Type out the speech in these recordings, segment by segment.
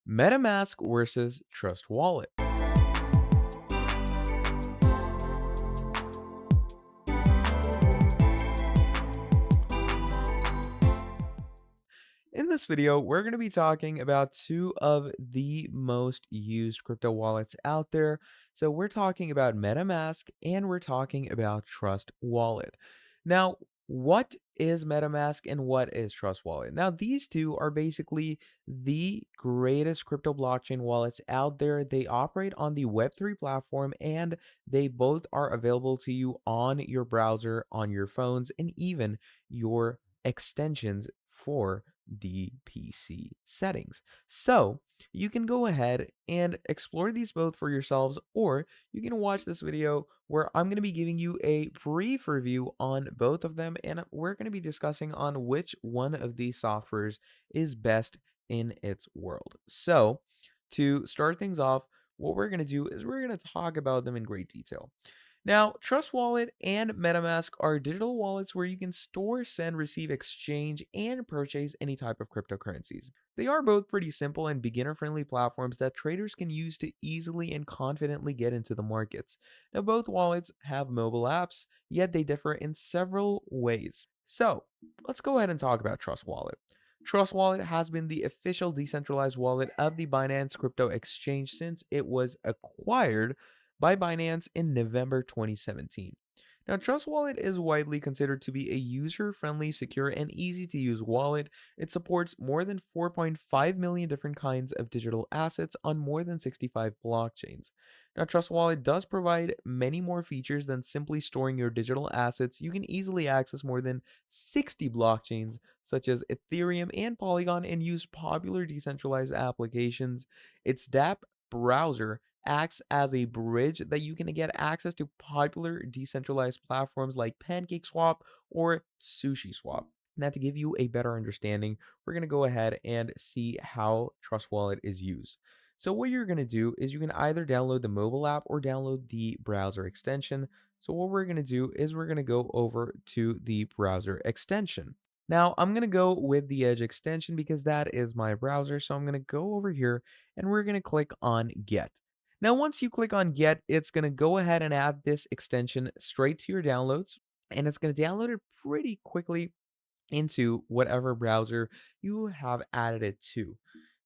MetaMask versus Trust Wallet. In this video, we're going to be talking about two of the most used crypto wallets out there. So we're talking about MetaMask and we're talking about Trust Wallet. Now, what is MetaMask and what is Trust Wallet? Now, these two are basically the greatest crypto blockchain wallets out there. They operate on the Web3 platform and they both are available to you on your browser, on your phones, and even your extensions for the PC settings. So you can go ahead and explore these both for yourselves, or you can watch this video where I'm going to be giving you a brief review on both of them, and we're going to be discussing on which one of these softwares is best in its world. So to start things off, what we're going to do is we're going to talk about them in great detail. Now, Trust Wallet and MetaMask are digital wallets where you can store, send, receive, exchange, and purchase any type of cryptocurrencies. They are both pretty simple and beginner friendly platforms that traders can use to easily and confidently get into the markets. Now, both wallets have mobile apps, yet they differ in several ways. So, let's go ahead and talk about Trust Wallet. Trust Wallet has been the official decentralized wallet of the Binance crypto exchange since it was acquired by Binance in November 2017. Now, Trust Wallet is widely considered to be a user-friendly, secure, and easy-to-use wallet. It supports more than 4.5 million different kinds of digital assets on more than 65 blockchains. Now, Trust Wallet does provide many more features than simply storing your digital assets. You can easily access more than 60 blockchains, such as Ethereum and Polygon, and use popular decentralized applications. Its dApp browser acts as a bridge that you can get access to popular decentralized platforms like PancakeSwap or SushiSwap. Now, to give you a better understanding, we're going to go ahead and see how Trust Wallet is used. So what you're going to do is you can either download the mobile app or download the browser extension. So what we're going to do is we're going to go over to the browser extension. Now, I'm going to go with the Edge extension because that is my browser. So I'm going to go over here and we're going to click on Get. Now, once you click on Get, it's going to go ahead and add this extension straight to your downloads, and it's going to download it pretty quickly into whatever browser you have added it to.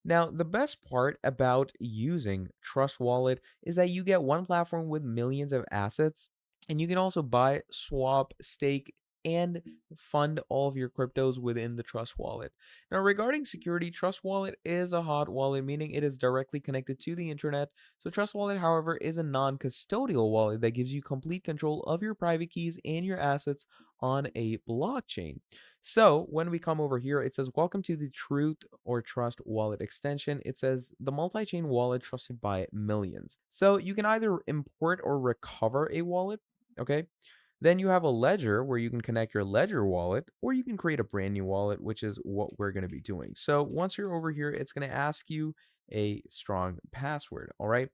Now, the best part about using Trust Wallet is that you get one platform with millions of assets, and you can also buy, swap, stake, and fund all of your cryptos within the Trust Wallet. Now, regarding security, Trust Wallet is a hot wallet, meaning it is directly connected to the internet. So, Trust Wallet, however, is a non custodial wallet that gives you complete control of your private keys and your assets on a blockchain. So when we come over here, it says, welcome to the Truth or Trust Wallet extension. It says the multi-chain wallet trusted by millions. So you can either import or recover a wallet. Okay. Then you have a ledger where you can connect your ledger wallet, or you can create a brand new wallet, which is what we're going to be doing. So once you're over here, it's going to ask you a strong password. All right.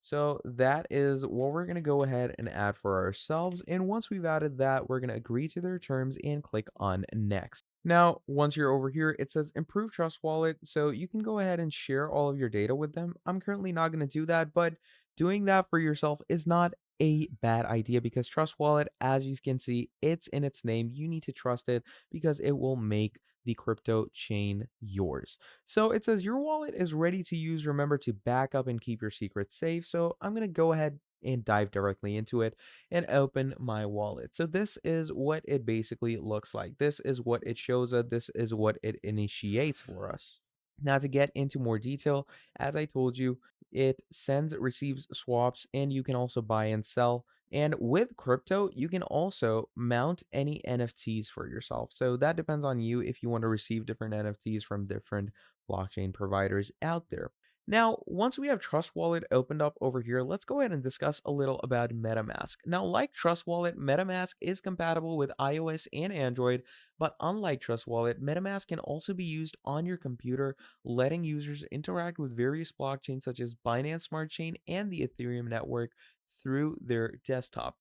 So that is what we're going to go ahead and add for ourselves. And once we've added that, we're going to agree to their terms and click on next. Now, once you're over here, it says improve Trust Wallet. So you can go ahead and share all of your data with them. I'm currently not going to do that, but doing that for yourself is not a bad idea because Trust Wallet, as you can see, it's in its name. You need to trust it because it will make the crypto chain yours. So it says your wallet is ready to use. Remember to back up and keep your secrets safe. So I'm going to go ahead and dive directly into it and open my wallet. So this is what it basically looks like. This is what it shows us. This is what it initiates for us. Now, to get into more detail, as I told you, it sends, receives, swaps, and you can also buy and sell. And with crypto, you can also mount any NFTs for yourself. So that depends on you if you want to receive different NFTs from different blockchain providers out there. Now, once we have Trust Wallet opened up over here, let's go ahead and discuss a little about MetaMask. Now, like Trust Wallet, MetaMask is compatible with iOS and Android, but unlike Trust Wallet, MetaMask can also be used on your computer, letting users interact with various blockchains such as Binance Smart Chain and the Ethereum network through their desktop.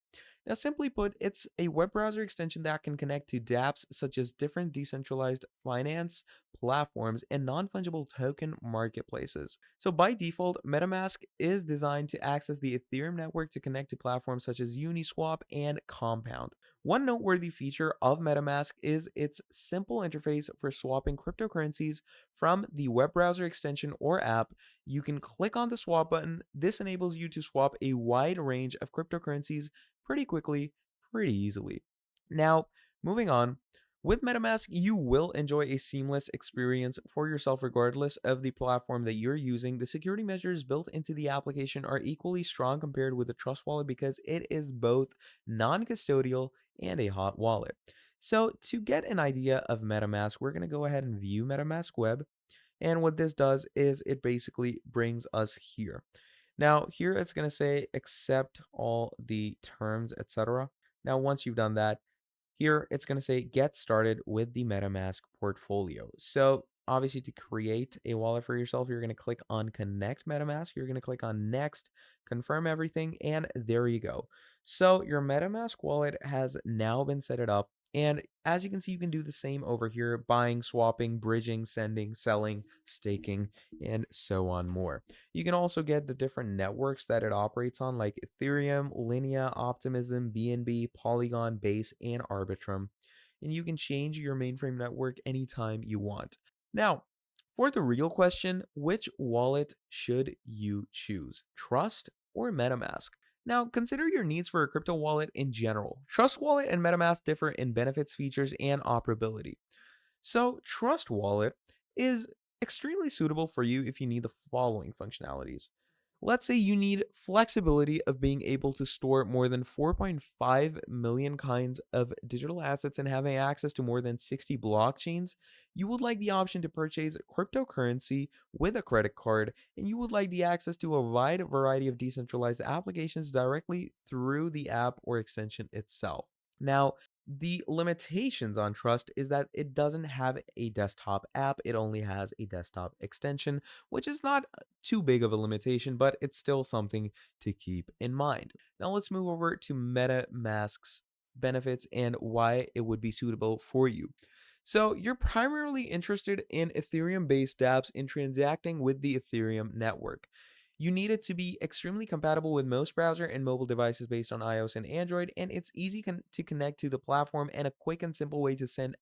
Now, simply put, it's a web browser extension that can connect to dApps such as different decentralized finance platforms and non fungible token marketplaces. So, by default, MetaMask is designed to access the Ethereum network to connect to platforms such as Uniswap and Compound. One noteworthy feature of MetaMask is its simple interface for swapping cryptocurrencies from the web browser extension or app. You can click on the swap button. This enables you to swap a wide range of cryptocurrencies pretty quickly, pretty easily. Now, moving on, with MetaMask, you will enjoy a seamless experience for yourself regardless of the platform that you're using. The security measures built into the application are equally strong compared with the Trust Wallet because it is both non custodial and a hot wallet. So, to get an idea of MetaMask, we're going to go ahead and view MetaMask Web. And what this does is it basically brings us here. Now, here it's going to say accept all the terms, etc. Now, once you've done that, here it's going to say get started with the MetaMask portfolio. So, obviously, to create a wallet for yourself, you're going to click on Connect MetaMask. You're going to click on Next, confirm everything, and there you go. So, your MetaMask wallet has now been set it up. And as you can see, you can do the same over here buying, swapping, bridging, sending, selling, staking, and so on more. You can also get the different networks that it operates on, like Ethereum, Linea, Optimism, BNB, Polygon, Base, and Arbitrum. And you can change your mainframe network anytime you want. Now, for the real question, which wallet should you choose? Trust or MetaMask? Now, consider your needs for a crypto wallet in general. Trust Wallet and MetaMask differ in benefits, features, and operability. So, Trust Wallet is extremely suitable for you if you need the following functionalities. Let's say you need flexibility of being able to store more than 4.5 million kinds of digital assets and having access to more than 60 blockchains. You would like the option to purchase cryptocurrency with a credit card, and you would like the access to a wide variety of decentralized applications directly through the app or extension itself. Now, the limitations on Trust is that it doesn't have a desktop app, it only has a desktop extension, which is not too big of a limitation, but it's still something to keep in mind. Now let's move over to MetaMask's benefits and why it would be suitable for you. So, you're primarily interested in Ethereum based dApps in transacting with the Ethereum network. You need it to be extremely compatible with most browser and mobile devices based on iOS and Android, and it's easy to connect to the platform and a quick and simple way to send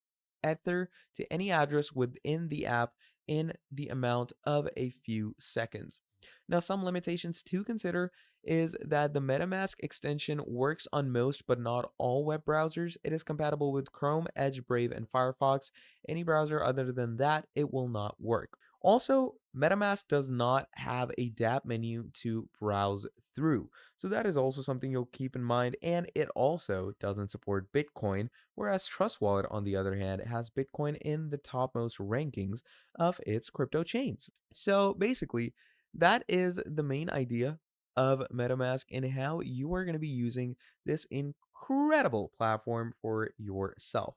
Ether to any address within the app in the amount of a few seconds. Now, some limitations to consider is that the MetaMask extension works on most but not all web browsers. It is compatible with Chrome, Edge, Brave, and Firefox. Any browser other than that, it will not work. Also, MetaMask does not have a dApp menu to browse through. So that is also something you'll keep in mind. And it also doesn't support Bitcoin, whereas Trust Wallet, on the other hand, has Bitcoin in the topmost rankings of its crypto chains. So basically, that is the main idea of MetaMask and how you are going to be using this incredible platform for yourself.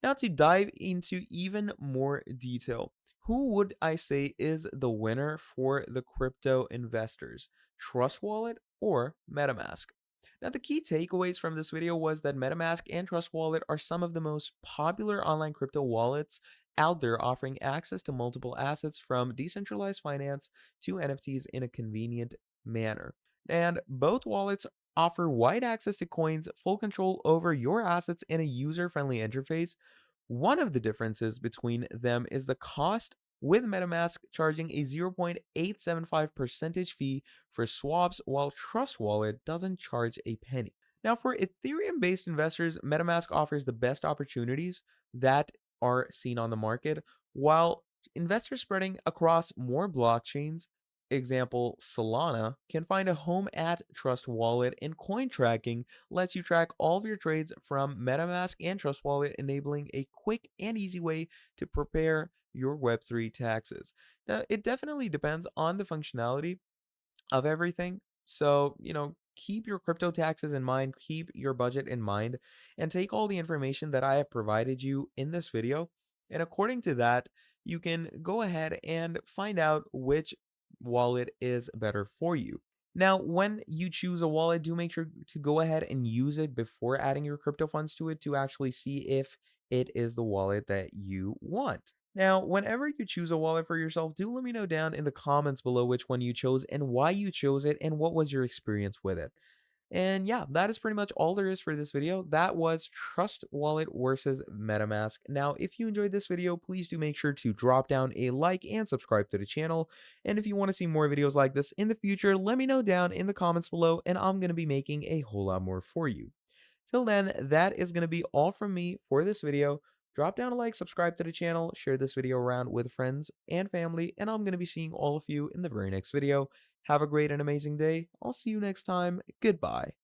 Now, to dive into even more detail, who would I say is the winner for the crypto investors? Trust Wallet or MetaMask? Now, the key takeaways from this video was that MetaMask and Trust Wallet are some of the most popular online crypto wallets out there, offering access to multiple assets from decentralized finance to NFTs in a convenient manner. And both wallets offer wide access to coins, full control over your assets, and a user friendly interface. One of the differences between them is the cost, with MetaMask charging a 0.875 percentage fee for swaps, while Trust Wallet doesn't charge a penny. Now, for Ethereum based investors, MetaMask offers the best opportunities that are seen on the market, while investors spreading across more blockchains, example Solana, can find a home at Trust Wallet, and coin tracking lets you track all of your trades from MetaMask and Trust Wallet, enabling a quick and easy way to prepare your Web3 taxes. Now, it definitely depends on the functionality of everything. So, keep your crypto taxes in mind, keep your budget in mind, and take all the information that I have provided you in this video. And according to that, you can go ahead and find out which wallet is better for you. Now, when you choose a wallet, do make sure to go ahead and use it before adding your crypto funds to it to actually see if it is the wallet that you want. Now, whenever you choose a wallet for yourself, do let me know down in the comments below which one you chose and why you chose it and what was your experience with it. And yeah, that is pretty much all there is for this video. That was Trust Wallet versus MetaMask. Now, if you enjoyed this video, please do make sure to drop down a like and subscribe to the channel. And if you want to see more videos like this in the future, let me know down in the comments below, and I'm going to be making a whole lot more for you. Till then, that is going to be all from me for this video. Drop down a like, subscribe to the channel, share this video around with friends and family, and I'm going to be seeing all of you in the very next video. Have a great and amazing day. I'll see you next time. Goodbye.